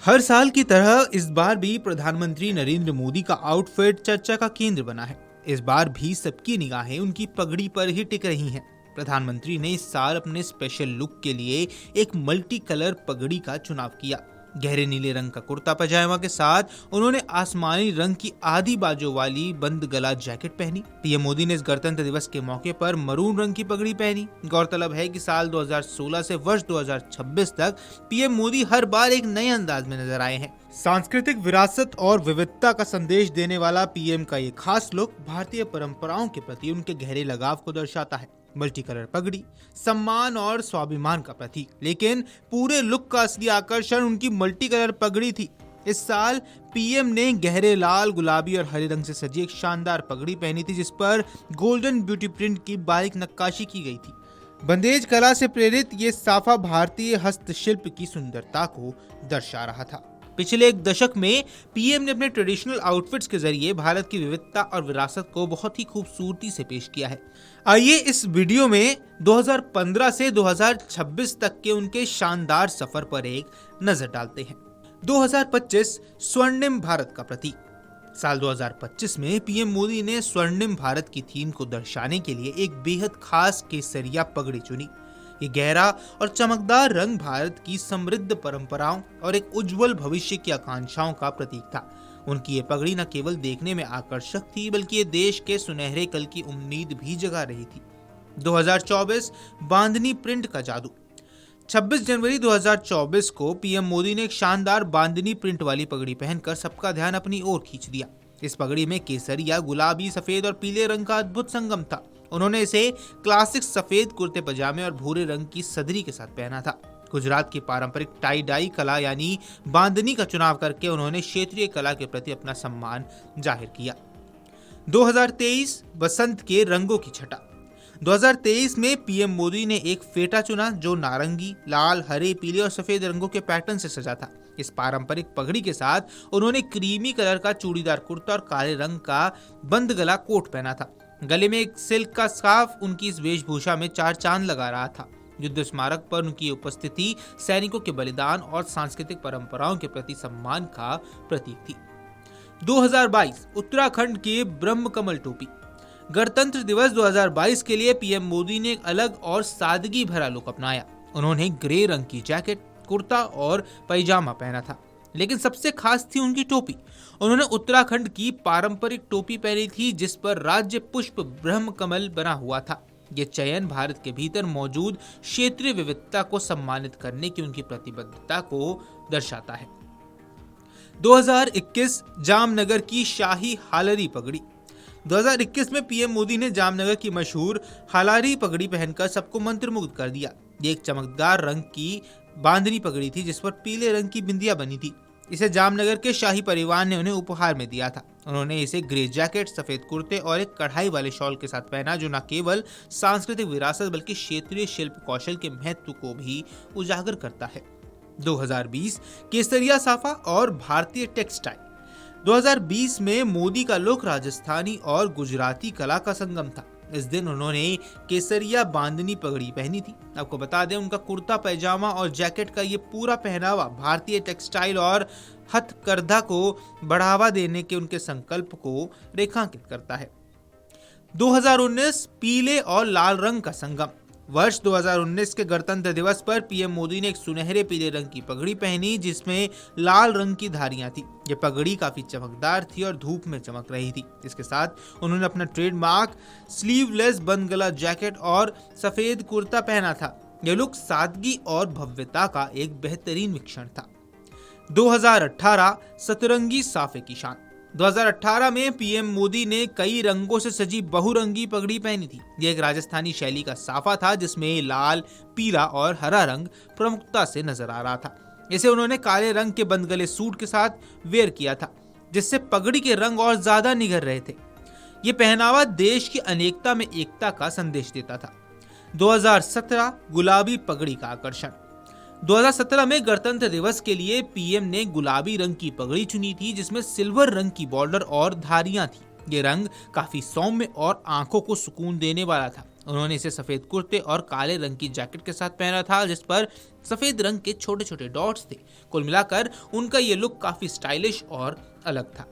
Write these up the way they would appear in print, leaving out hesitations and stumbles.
हर साल की तरह इस बार भी प्रधानमंत्री नरेंद्र मोदी का आउटफिट चर्चा का केंद्र बना है। इस बार भी सबकी निगाहें उनकी पगड़ी पर ही टिक रही हैं। प्रधानमंत्री ने इस साल अपने स्पेशल लुक के लिए एक मल्टी कलर पगड़ी का चुनाव किया। गहरे नीले रंग का कुर्ता पजामा के साथ उन्होंने आसमानी रंग की आधी बाजू वाली बंद गला जैकेट पहनी। पीएम मोदी ने इस गणतंत्र दिवस के मौके पर मरून रंग की पगड़ी पहनी। गौरतलब है कि साल 2016 से वर्ष 2026 तक पीएम मोदी हर बार एक नए अंदाज में नजर आए हैं। सांस्कृतिक विरासत और विविधता का संदेश देने वाला पीएम का ये खास लुक भारतीय परंपराओं के प्रति उनके गहरे लगाव को दर्शाता है। मल्टी कलर पगड़ी सम्मान और स्वाभिमान का प्रतीक, लेकिन पूरे लुक का असली आकर्षण उनकी मल्टी कलर पगड़ी थी। इस साल पीएम ने गहरे लाल, गुलाबी और हरे रंग से सजी एक शानदार पगड़ी पहनी थी, जिस पर गोल्डन ब्यूटी प्रिंट की बारीक नक्काशी की गई थी। बंदेज कला से प्रेरित ये साफा भारतीय हस्तशिल्प की सुंदरता को दर्शा रहा था। पिछले एक दशक में पीएम ने अपने ट्रेडिशनल आउटफिट्स के जरिए भारत की विविधता और विरासत को बहुत ही खूबसूरती से पेश किया है। आइए इस वीडियो में 2015 से 2026 तक के उनके शानदार सफर पर एक नजर डालते हैं। 2025 स्वर्णिम भारत का प्रतीक। साल 2025 में पीएम मोदी ने स्वर्णिम भारत की थीम को दर्शाने के लिए एक बेहद खास केसरिया पगड़ी चुनी। ये गहरा और चमकदार रंग भारत की समृद्ध परंपराओं और एक उज्जवल भविष्य की आकांक्षाओं का प्रतीक था। उनकी ये पगड़ी न केवल देखने में आकर्षक थी, बल्कि ये देश के सुनहरे कल की उम्मीद भी जगा रही थी। 2024 बांधनी प्रिंट का जादू। 26 जनवरी 2024 को पीएम मोदी ने एक शानदार बांधनी प्रिंट वाली पगड़ी पहनकर सबका ध्यान अपनी ओर खींच दिया। इस पगड़ी में केसरिया, गुलाबी, सफेद और पीले रंग का अद्भुत संगम था। उन्होंने इसे क्लासिक सफेद कुर्ते पजामे और भूरे रंग की सदरी के साथ पहना था। गुजरात की पारंपरिक टाई डाई कला यानी बांधनी का चुनाव करके उन्होंने क्षेत्रीय कला के प्रति अपना सम्मान जाहिर किया। 2023 बसंत के रंगों की छटा। 2023 में पीएम मोदी ने एक फेटा चुना जो नारंगी, लाल, हरे, पीले और सफेद रंगों के पैटर्न से सजा था। इस पारंपरिक पगड़ी के साथ उन्होंने क्रीमी कलर का चूड़ीदार कुर्ता और काले रंग का बंद गला कोट पहना था। गले में एक सिल्क का स्कार्फ उनकी इस वेशभूषा में चार चांद लगा रहा था। युद्ध स्मारक पर उनकी उपस्थिति सैनिकों के बलिदान और सांस्कृतिक परंपराओं के प्रति सम्मान का प्रतीक थी। 2022 उत्तराखंड की ब्रह्म कमल टोपी। गणतंत्र दिवस 2022 के लिए पीएम मोदी ने एक अलग और सादगी भरा लुक अपनाया। उन्होंने ग्रे रंग की जैकेट, कुर्ता और पैजामा पहना था, लेकिन सबसे खास थी उनकी टोपी। उन्होंने उत्तराखंड की पारंपरिक टोपी पहनी थी, जिस पर राज्य पुष्प ब्रह्म कमल बना हुआ था। ये चयन भारत के भीतर मौजूद क्षेत्रीय विविधता को सम्मानित करने की उनकी प्रतिबद्धता को दर्शाता है। 2021 जामनगर की शाही हालरी पगड़ी। 2021 में पीएम मोदी ने जामनगर की मशहूर हालारी पगड़ी पहनकर सबको मंत्रमुग्ध कर दिया। ये एक चमकदार रंग की बांधनी पगड़ी थी, जिस पर पीले रंग की बिंदिया बनी थी। इसे जामनगर के शाही परिवार ने उन्हें उपहार में दिया था। उन्होंने इसे ग्रे जैकेट, सफेद कुर्ते और एक कढ़ाई वाले शॉल के साथ पहना, जो न केवल सांस्कृतिक विरासत बल्कि क्षेत्रीय शिल्प कौशल के महत्व को भी उजागर करता है। 2020 केसरिया साफा और भारतीय टेक्सटाइल। 2020 में मोदी का लुक राजस्थानी और गुजराती कला का संगम था। इस दिन उन्होंने केसरिया बांधनी पगड़ी पहनी थी। आपको बता दें, उनका कुर्ता पैजामा और जैकेट का ये पूरा पहनावा भारतीय टेक्सटाइल और हथकरघा को बढ़ावा देने के उनके संकल्प को रेखांकित करता है। 2019 पीले और लाल रंग का संगम। वर्ष 2019 के गणतंत्र दिवस पर पीएम मोदी ने एक सुनहरे पीले रंग की पगड़ी पहनी, जिसमें लाल रंग की धारियां थी। ये पगड़ी काफी चमकदार थी और धूप में चमक रही थी। इसके साथ उन्होंने अपना ट्रेडमार्क स्लीवलेस बंद गला जैकेट और सफेद कुर्ता पहना था। यह लुक सादगी और भव्यता का एक बेहतरीन मिश्रण था। 2018 सतरंगी साफे की शान। 2018 में पीएम मोदी ने कई रंगों से सजी बहुरंगी पगड़ी पहनी थी। यह एक राजस्थानी शैली का साफा था, जिसमें लाल, पीला और हरा रंग प्रमुखता से नजर आ रहा था। इसे उन्होंने काले रंग के बंद गले सूट के साथ वेयर किया था, जिससे पगड़ी के रंग और ज्यादा निखर रहे थे। ये पहनावा देश की अनेकता में एकता का संदेश देता था। 2017 गुलाबी पगड़ी का आकर्षण। 2017 में गणतंत्र दिवस के लिए पीएम ने गुलाबी रंग की पगड़ी चुनी थी, जिसमें सिल्वर रंग की बॉर्डर और धारियां थी। ये रंग काफी सौम्य और आंखों को सुकून देने वाला था। उन्होंने इसे सफेद कुर्ते और काले रंग की जैकेट के साथ पहना था, जिस पर सफेद रंग के छोटे छोटे डॉट्स थे। कुल मिलाकर उनका ये लुक काफी स्टाइलिश और अलग था।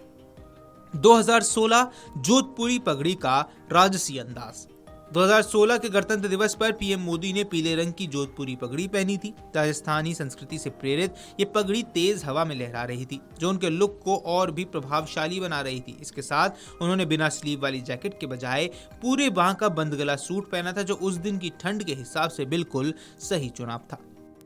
2016 जोधपुरी पगड़ी का राजसी अंदाज। 2016 के गणतंत्र दिवस पर पीएम मोदी ने पीले रंग की जोधपुरी पगड़ी पहनी थी। राजस्थानी संस्कृति से प्रेरित ये पगड़ी तेज हवा में लहरा रही थी, जो उनके लुक को और भी प्रभावशाली बना रही थी। इसके साथ उन्होंने बिना स्लीव वाली जैकेट के बजाय पूरे बांह का बंद गला सूट पहना था, जो उस दिन की ठंड के हिसाब से बिल्कुल सही चुनाव था।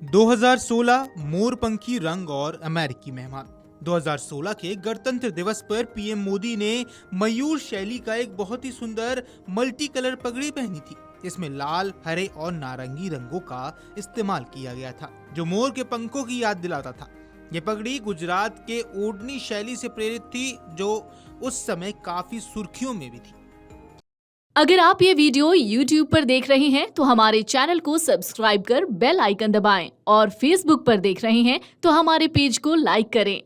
2016 मोरपंखी रंग और अमेरिकी मेहमान। 2016 के गणतंत्र दिवस पर पीएम मोदी ने मयूर शैली का एक बहुत ही सुंदर मल्टी कलर पगड़ी पहनी थी। इसमें लाल, हरे और नारंगी रंगों का इस्तेमाल किया गया था, जो मोर के पंखों की याद दिलाता था। ये पगड़ी गुजरात के ओढ़नी शैली से प्रेरित थी, जो उस समय काफी सुर्खियों में भी थी। अगर आप ये वीडियो YouTube पर देख रहे हैं तो हमारे चैनल को सब्सक्राइब कर बेल आइकन दबाएं और Facebook पर देख रहे हैं तो हमारे पेज को लाइक करें।